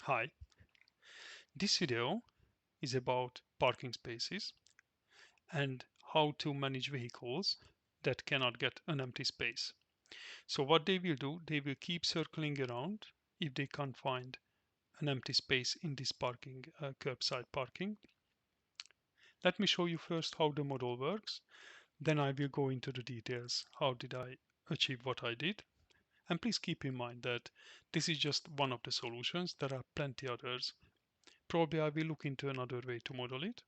Hi, this video is about parking spaces and how to manage vehicles that cannot get an empty space. So what they will do, they will keep circling around if they can't find an empty space in this curbside parking. Let me show you first how the model works, then I will go into the details. How did I achieve what I did? And please keep in mind that this is just one of the solutions. There are plenty others. Probably I will look into another way to model it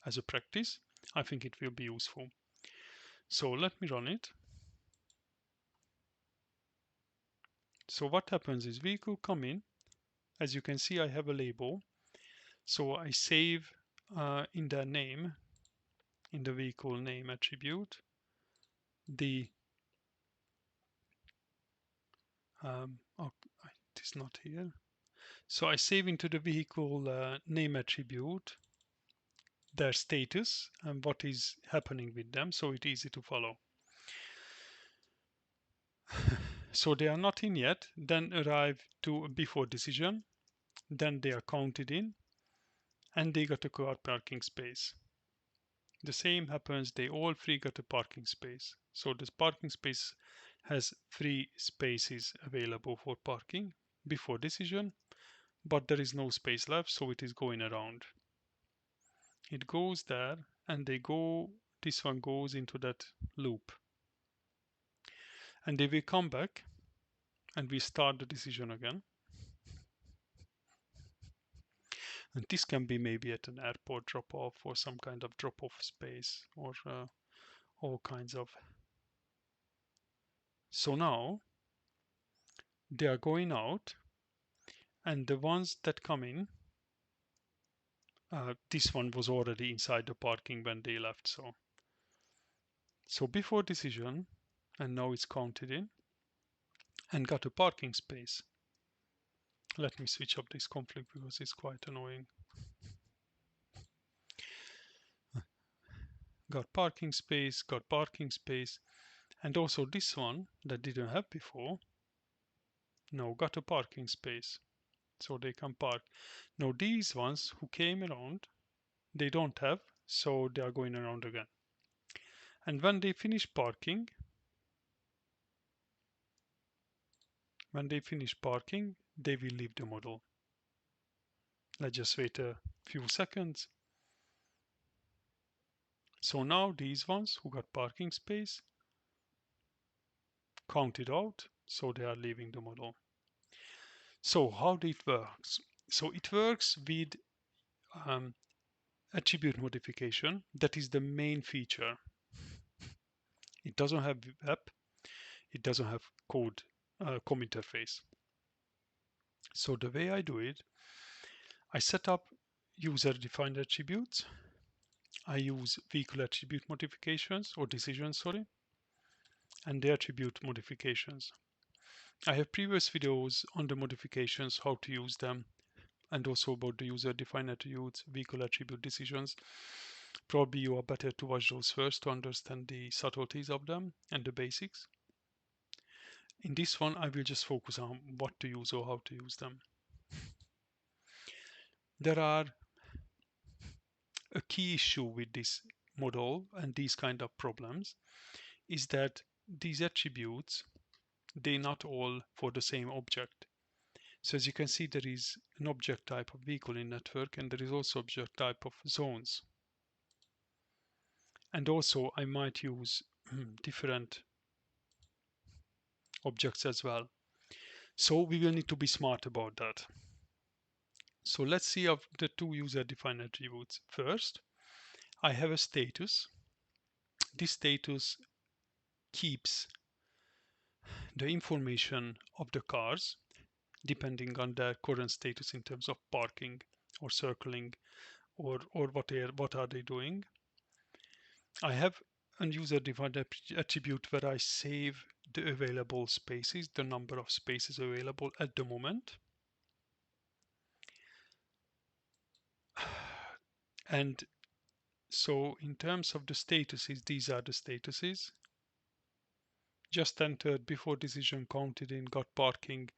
as a practice. I think it will be useful. So let me run it. So what happens is vehicle come in. As you can see, I have a label. So I save in the name, in the vehicle name attribute, the oh, it is not here. So I save into the vehicle name attribute their status and what is happening with them, so it's easy to follow. So they are not in yet, then arrive to before decision, then they are counted in, and they got a car parking space. The same happens, they all three got a parking space. So this parking space has 3 spaces available for parking before decision, but there is no space left, so it is going around. It goes there and this one goes into that loop. And they will come back and we start the decision again. And this can be maybe at an airport drop-off or some kind of drop-off space or all kinds of. So now they are going out, and the ones that come in, this one was already inside the parking when they left. So before decision, and now it's counted in and got a parking space. Let me switch up this conflict because it's quite annoying. Got parking space, and also this one that didn't have before, now got a parking space. So they can park. Now these ones who came around, they don't have, so they are going around again. And when they finish parking, they will leave the model. Let's just wait a few seconds. So now these ones who got parking space counted out, so they are leaving the model. So how it works? So it works with um, attribute modification. That is the main feature. It doesn't have web. It doesn't have code COM interface. So the way I do it, I set up user-defined attributes. I use vehicle attribute modifications or decisions, and the attribute modifications. I have previous videos on the modifications, how to use them, and also about the user-defined attributes, vehicle attribute decisions. Probably you are better to watch those first to understand the subtleties of them and the basics. In this one, I will just focus on what to use or how to use them. There are a key issue with this model and these kind of problems is that these attributes, they're not all for the same object. So as you can see, there is an object type of vehicle in network, and there is also object type of zones. And also I might use different objects as well. So we will need to be smart about that. So let's see of the two user-defined attributes. First, I have a status. This status keeps the information of the cars depending on their current status in terms of parking or circling or what are they doing. I have a user-defined attribute where I save the available spaces, the number of spaces available at the moment. And so in terms of the statuses, these are the statuses. Just entered, before decision, counted in, got parking,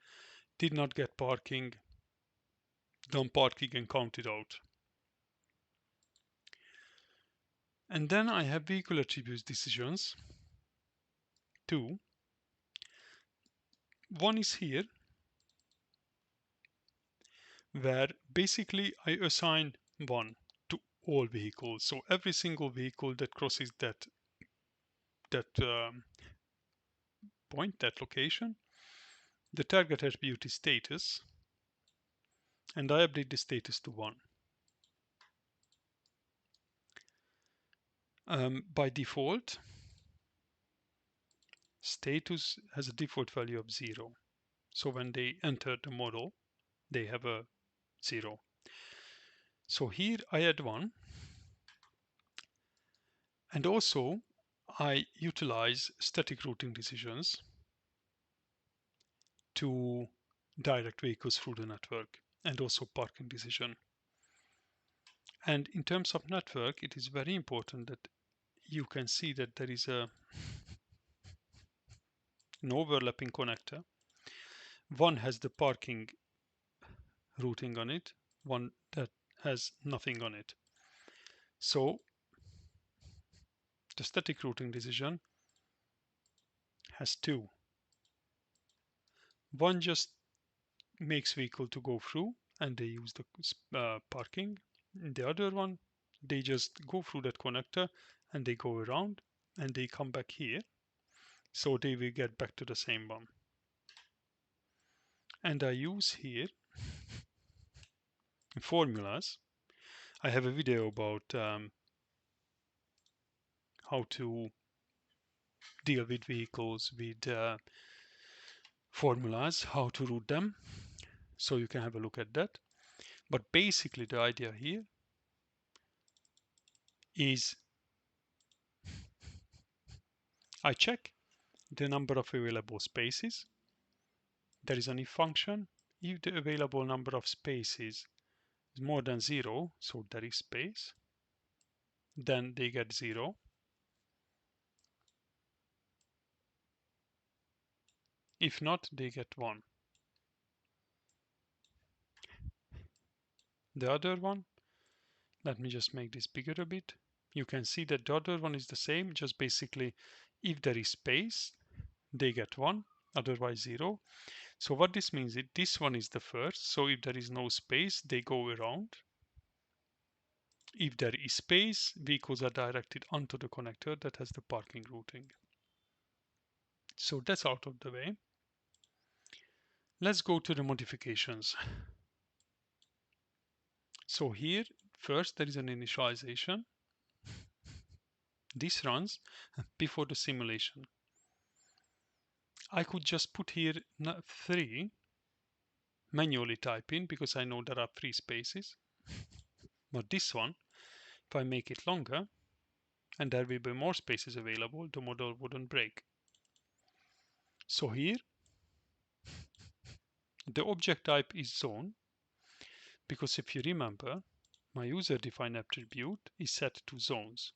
did not get parking, done parking and count it out. And then I have vehicle attributes decisions. Two. One is here, where basically I assign one to all vehicles. So every single vehicle that crosses that point, that location, the target attribute is status, and I update the status to 1. By default, status has a default value of 0. So when they enter the model, they have a 0. So here I add 1. And also I utilize static routing decisions to direct vehicles through the network, and also parking decision. And in terms of network, it is very important that you can see that there is an overlapping connector. One has the parking routing on it, one that has nothing on it. So the static routing decision has two. One just makes vehicle to go through and they use the parking. The other one, they just go through that connector and they go around and they come back here. So they will get back to the same one. And I use here formulas. I have a video about how to deal with vehicles with formulas, how to route them. So you can have a look at that. But basically the idea here is I check the number of available spaces. There is an if function. If the available number of spaces is more than 0, so there is space, then they get 0. If not, they get 1. The other one, let me just make this bigger a bit. You can see that the other one is the same, just basically if there is space, they get 1, otherwise 0. So what this means is this one is the first, so if there is no space, they go around. If there is space, vehicles are directed onto the connector that has the parking routing. So that's out of the way. Let's go to the modifications. So here, first there is an initialization. This runs before the simulation. I could just put here 3, manually type in because I know there are 3 spaces. But this one, if I make it longer, and there will be more spaces available, the model wouldn't break. So here, the object type is zone, because if you remember, my user-defined attribute is set to zones.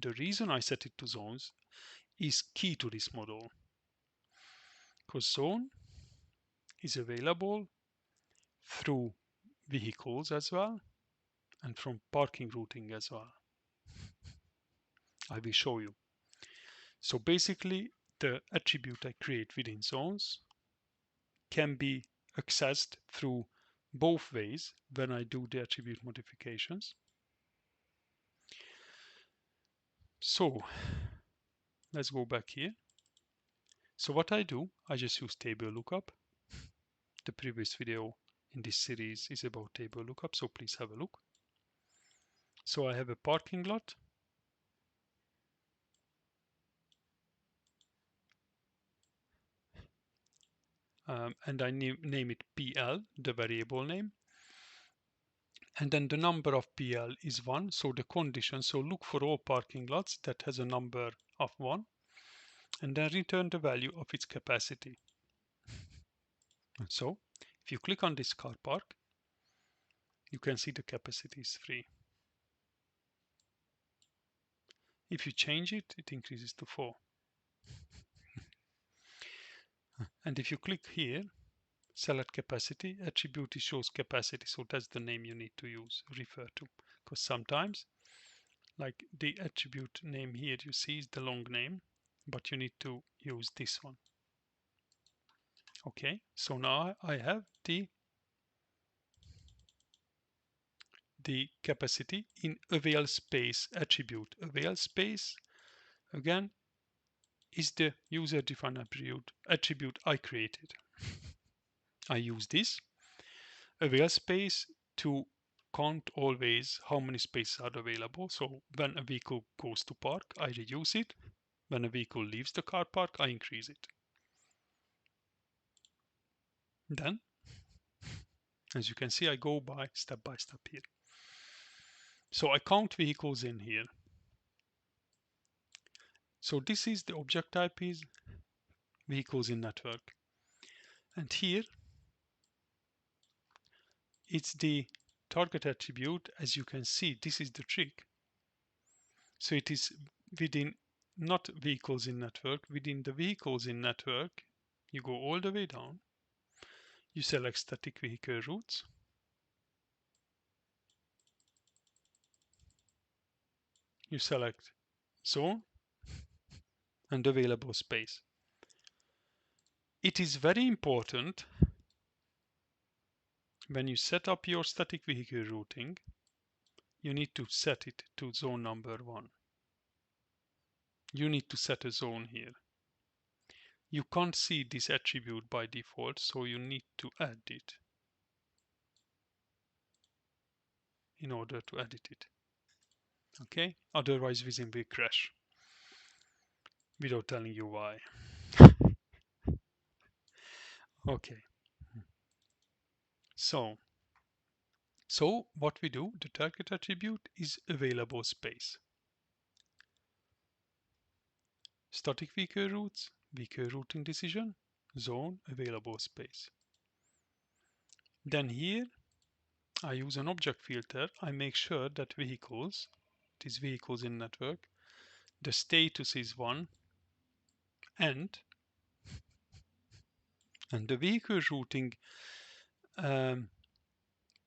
The reason I set it to zones is key to this model, because zone is available through vehicles as well and from parking routing as well. I will show you. So basically, the attribute I create within zones can be accessed through both ways when I do the attribute modifications. So let's go back here. So what I do, I just use table lookup. The previous video in this series is about table lookup, so please have a look. So I have a parking lot. And I name it PL, the variable name. And then the number of PL is 1, so the condition, so look for all parking lots that has a number of 1, and then return the value of its capacity. And so if you click on this car park, you can see the capacity is 3. If you change it, it increases to 4. And if you click here, select capacity, attribute shows capacity, so that's the name you need to use, refer to, because sometimes like the attribute name here you see is the long name, but you need to use this one. Okay, so now I have the capacity in avail space attribute. Avail space again is the user defined attribute I created. I use this avail space to count always how many spaces are available. So when a vehicle goes to park, I reduce it. When a vehicle leaves the car park, I increase it. Then, as you can see, I go by step here. So I count vehicles in here. So this is the object type is vehicles in network. And here it's the target attribute. As you can see, this is the trick. So it is within not vehicles in network, within the vehicles in network, you go all the way down, you select static vehicle routes, you select zone and available space. It is very important when you set up your static vehicle routing, you need to set it to zone number 1. You need to set a zone here. You can't see this attribute by default, so you need to add it in order to edit it. Okay, otherwise Vissim will crash without telling you why. Okay, so what we do, the target attribute is available space. Static vehicle routes, vehicle routing decision, zone, available space. Then here I use an object filter. I make sure that vehicles, these vehicles in network, the status is 1 and the um,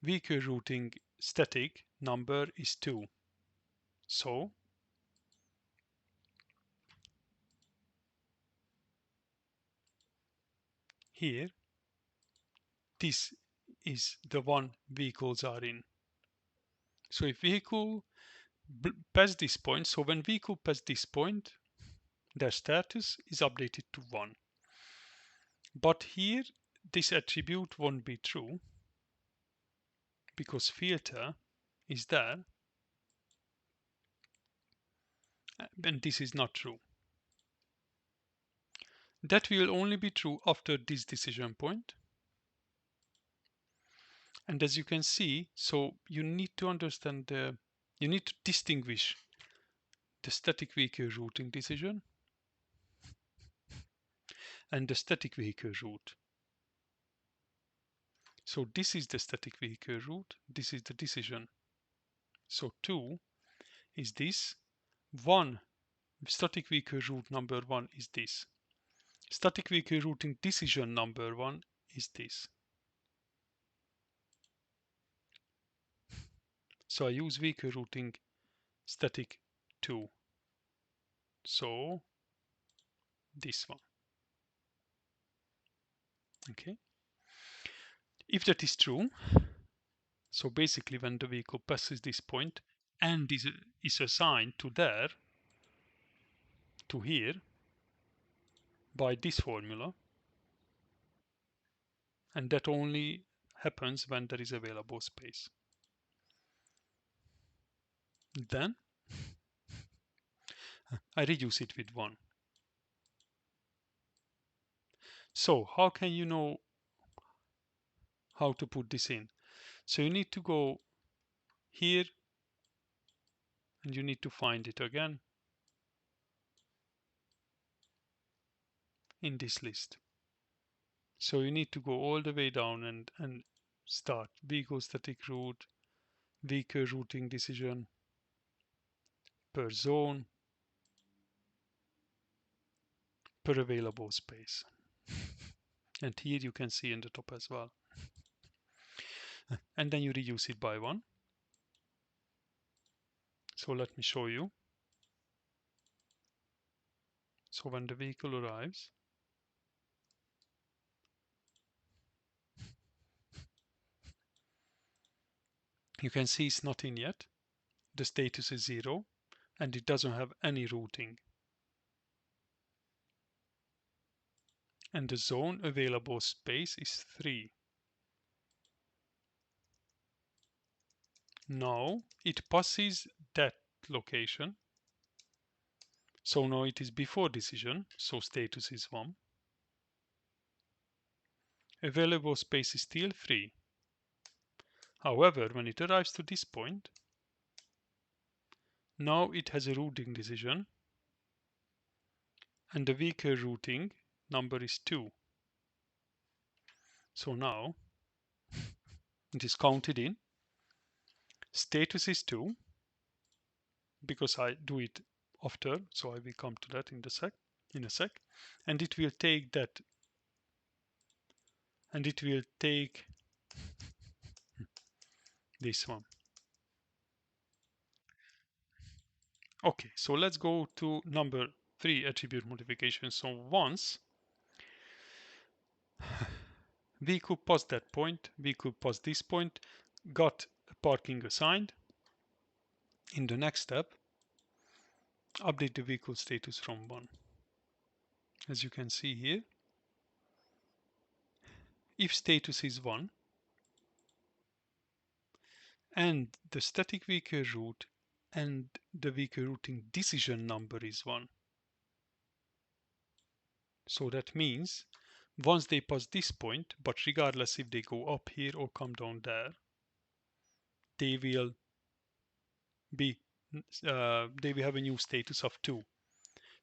vehicle routing static number is 2. So here this is the one vehicles are in. So if vehicle pass this point, so when vehicle pass this point, their status is updated to 1. But here this attribute won't be true because filter is there and this is not true. That will only be true after this decision point. And as you can see, so you need to understand you need to distinguish the static vehicle routing decision and the static vehicle route. So this is the static vehicle route, this is the decision. So 2 is this, 1 static vehicle route number 1 is this. Static vehicle routing decision number 1 is this. So I use vehicle routing static 2. So this one. Okay. If that is true, so basically when the vehicle passes this point and is assigned to there, to here, by this formula, and that only happens when there is available space. Then I reduce it with 1. So how can you know how to put this in? So you need to go here and you need to find it again in this list. So you need to go all the way down and start vehicle static route, vehicle routing decision per zone, per available space. And here you can see in the top as well. And then you reduce it by 1. So let me show you. So when the vehicle arrives, you can see it's not in yet. The status is 0 and it doesn't have any routing. And the zone available space is 3. Now it passes that location. So now it is before decision, so status is 1. Available space is still 3. However, when it arrives to this point, now it has a routing decision and the weaker routing number is 2. So now it is counted in. Status is 2 because I do it after, so I will come to that in a sec. And it will take that, and it will take this one. Okay, so let's go to number 3, attribute modification. So once we could pass that point, we could pass this point, got parking assigned. In the next step, update the vehicle status from 1. As you can see here, if status is 1 and the static vehicle route and the vehicle routing decision number is 1. So that means once they pass this point, but regardless if they go up here or come down there, they will be they will have a new status of 2.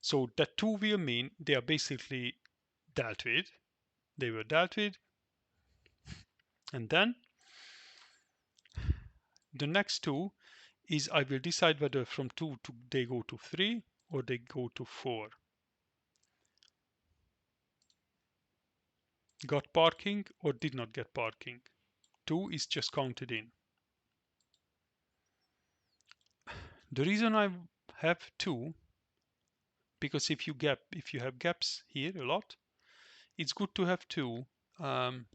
So that 2 will mean they are basically dealt with. They were dealt with, and then the next 2 is I will decide whether from 2 to they go to 3 or they go to 4. Got parking or did not get parking. 2 is just counted in. The reason I have 2, because if you have gaps here a lot, it's good to have 2, um,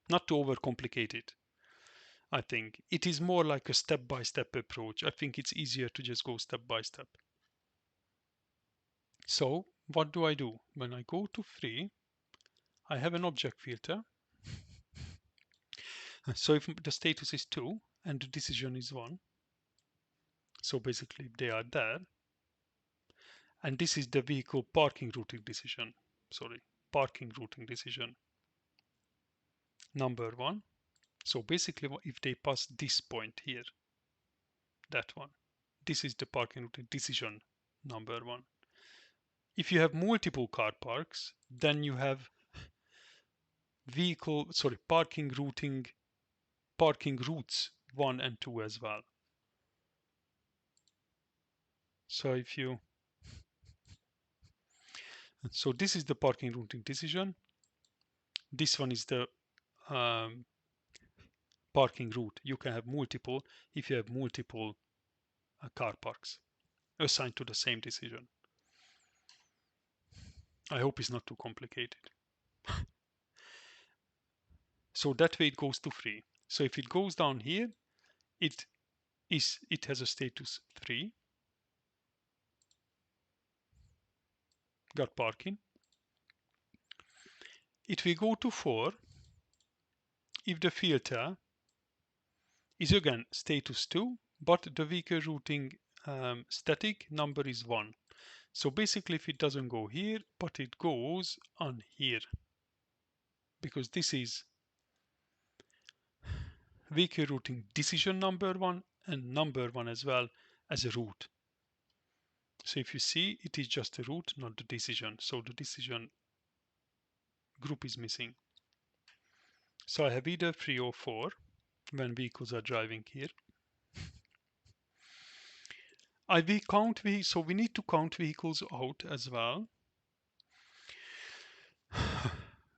not to overcomplicate it. I think it is more like a step-by-step approach. I think it's easier to just go step by step. So what do I do? When I go to 3, I have an object filter. So if the status is 2 and the decision is 1, so basically they are there. And this is the vehicle parking routing decision. Sorry, parking routing decision number 1. So basically if they pass this point here, that one, this is the parking routing decision number 1. If you have multiple car parks, then you have parking routes 1 and 2 as well. So this is the parking routing decision. This one is the parking route. You can have multiple if you have multiple car parks assigned to the same decision. I hope it's not too complicated. So that way it goes to 3. So if it goes down here, it has a status 3. Got parking. It will go to 4 if the filter is again status 2, but the vehicle routing static number is 1. So basically if it doesn't go here, but it goes on here, because this is vehicle routing decision number 1 and number 1 as well as a route. So if you see, it is just a route, not the decision. So the decision group is missing. So I have either 3 or 4 when vehicles are driving here. So we need to count vehicles out as well.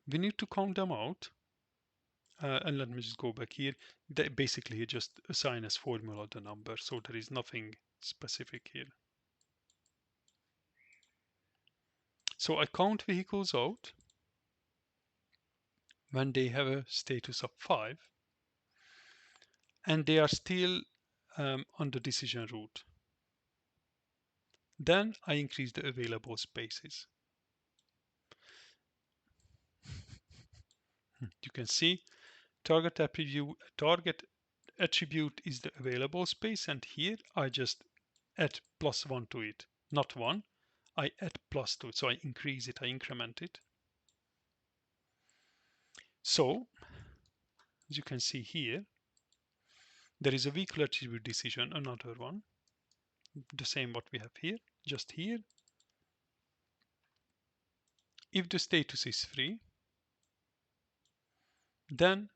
We need to count them out. And let me just go back here. They basically just assign as formula the number, so there is nothing specific here. So I count vehicles out when they have a status of 5 and they are still on the decision route. Then I increase the available spaces. You can see target attribute is the available space, and here I just add +1 to it. Not 1, I add plus to it, so I increase it, I increment it. So as you can see here, there is a vehicle attribute decision, another one, the same what we have here, just here. If the status is free, then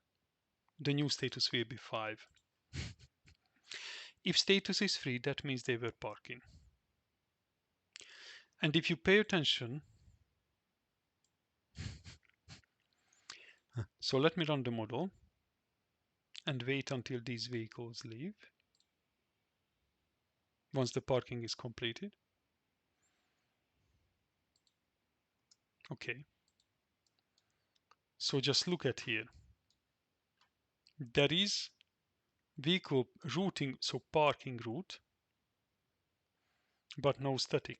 the new status will be 5. If status is free, that means they were parking. And if you pay attention, so let me run the model and wait until these vehicles leave once the parking is completed. Okay. So just look at here. There is vehicle routing, so parking route, but no static.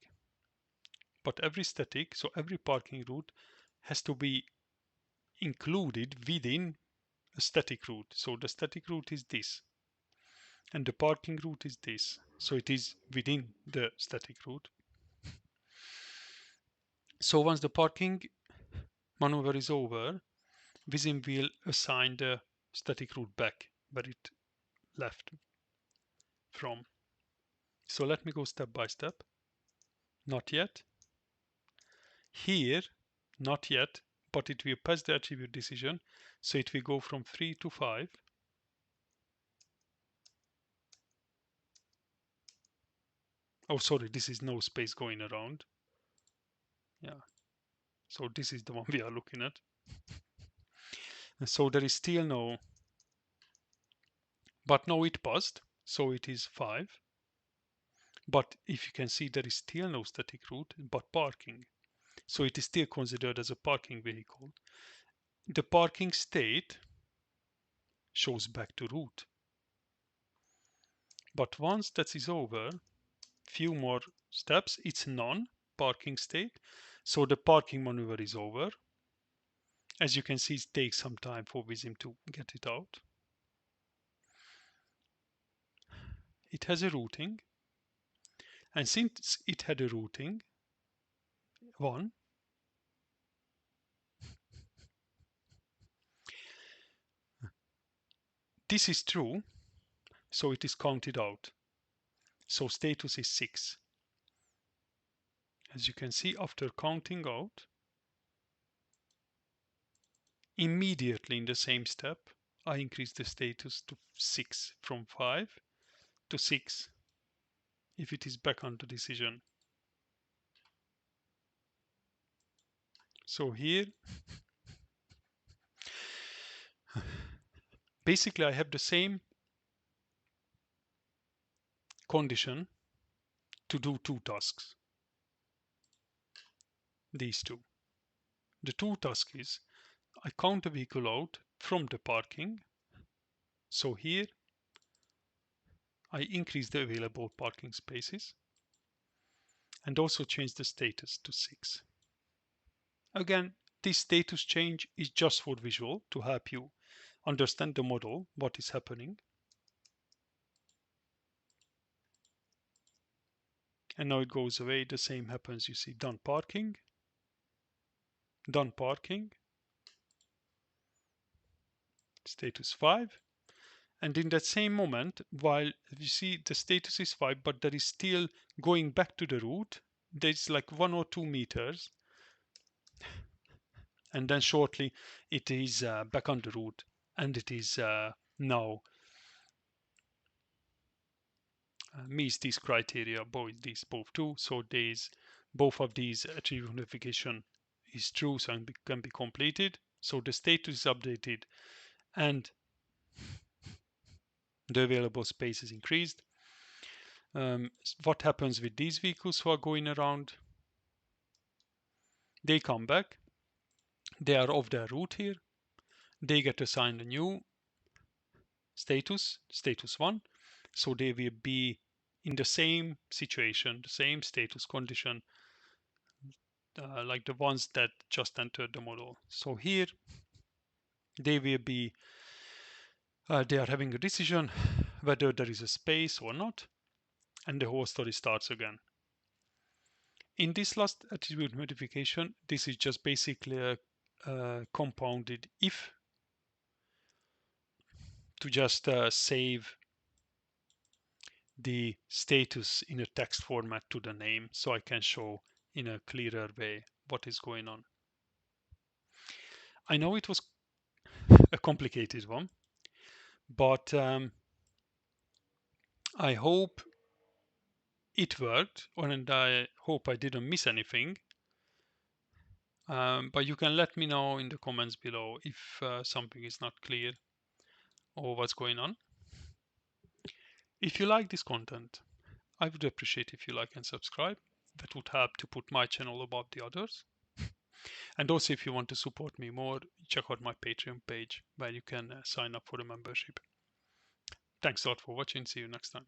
But every static, so every parking route has to be included within a static route. So the static route is this, and the parking route is this. So it is within the static route. So once the parking maneuver is over, Vissim will assign the static route back where it left from. So let me go step by step. Not yet. Here, not yet, but it will pass the attribute decision. So it will go from 3 to 5. Oh, sorry, this is no space going around. Yeah. So this is the one we are looking at. So there is still no, but now it passed. So it is 5. But if you can see, there is still no static route, but parking. So it is still considered as a parking vehicle. The parking state shows back to route. But once that is over, few more steps, it's non-parking state. So the parking maneuver is over. As you can see, it takes some time for Vissim to get it out. It has a routing. And since it had a routing, 1, this is true, so it is counted out. So status is 6. As you can see, after counting out, immediately in the same step, I increase the status to 6, from 5 to 6, if it is back on the decision. So here, basically I have the same condition to do 2 tasks. These 2. The 2 tasks is, I count the vehicle out from the parking. So here, I increase the available parking spaces and also change the status to 6. Again, this status change is just for visual to help you understand the model, what is happening. And now it goes away. The same happens. You see done parking, status 5. And in that same moment, while you see the status is 5, but there is still going back to the route, there's like 1 or 2 meters. And then shortly it is back on the route, and it is now meets these criteria, both 2. So both of these attribute notification is true, so it can be completed. So the status is updated and the available space is increased. What happens with these vehicles who are going around? They come back. They are off their route here. They get assigned a new status 1. So they will be in the same situation, the same status condition, like the ones that just entered the model. So here they will be, they are having a decision whether there is a space or not, and the whole story starts again. In this last attribute modification, this is just basically a compounded if to just save the status in a text format to the name so I can show in a clearer way what is going on. I know it was a complicated one, but I hope it worked and I hope I didn't miss anything. But you can let me know in the comments below if something is not clear or what's going on. If you like this content, I would appreciate if you like and subscribe. That would help to put my channel above the others. And also, if you want to support me more, check out my Patreon page where you can sign up for the membership. Thanks a lot for watching. See you next time.